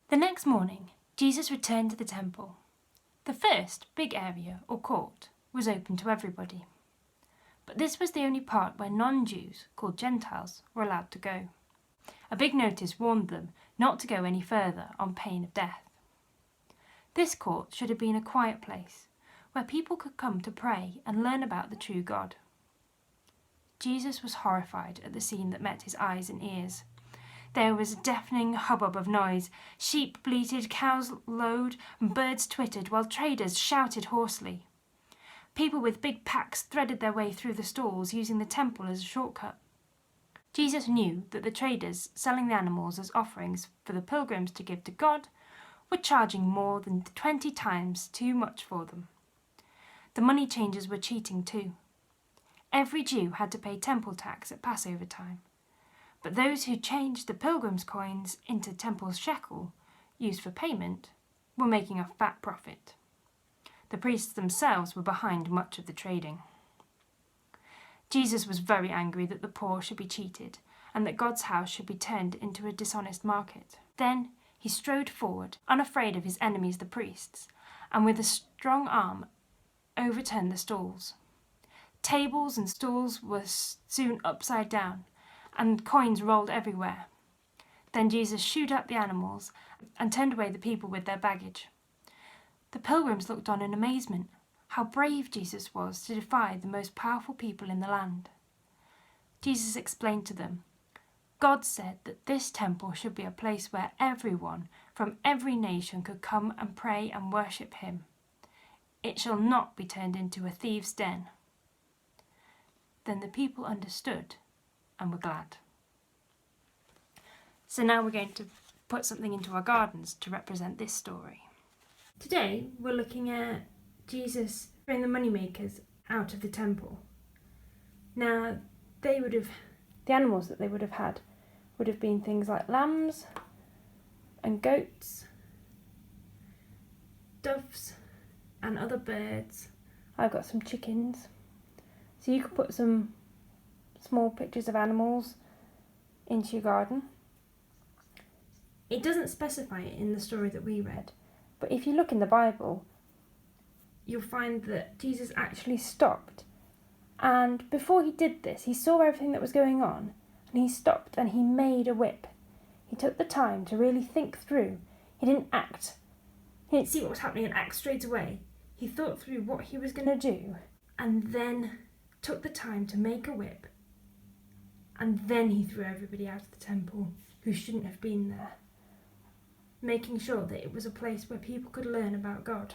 The next morning, Jesus returned to the temple. The first big area, or court, was open to everybody. But this was the only part where non-Jews, called Gentiles, were allowed to go. A big notice warned them not to go any further on pain of death. This court should have been a quiet place, where people could come to pray and learn about the true God. Jesus was horrified at the scene that met his eyes and ears. There was a deafening hubbub of noise. Sheep bleated, cows lowed, and birds twittered, while traders shouted hoarsely. People with big packs threaded their way through the stalls, using the temple as a shortcut. Jesus knew that the traders selling the animals as offerings for the pilgrims to give to God were charging more than 20 times too much for them. The money changers were cheating too. Every Jew had to pay temple tax at Passover time, but those who changed the pilgrims' coins into temple shekel, used for payment, were making a fat profit. The priests themselves were behind much of the trading. Jesus was very angry that the poor should be cheated and that God's house should be turned into a dishonest market. Then he strode forward, unafraid of his enemies the priests, and with a strong arm overturned the stalls. Tables and stools were soon upside down, and coins rolled everywhere. Then Jesus shooed up the animals and turned away the people with their baggage. The pilgrims looked on in amazement. How brave Jesus was to defy the most powerful people in the land. Jesus explained to them, God said that this temple should be a place where everyone from every nation could come and pray and worship him. It shall not be turned into a thieves' den. Then the people understood and were glad. So now we're going to put something into our gardens to represent this story. Today we're looking at Jesus throwing the moneymakers out of the temple. Now the animals that they would have had would have been things like lambs and goats, doves and other birds. I've got some chickens. So you could put some small pictures of animals into your garden. It doesn't specify it in the story that we read, but if you look in the Bible, you'll find that Jesus actually stopped. And before he did this, he saw everything that was going on, and he stopped and he made a whip. He took the time to really think through. He didn't act. He didn't see what was happening and act straight away. He thought through what he was going to do, and then took the time to make a whip. And then he threw everybody out of the temple who shouldn't have been there, making sure that it was a place where people could learn about God.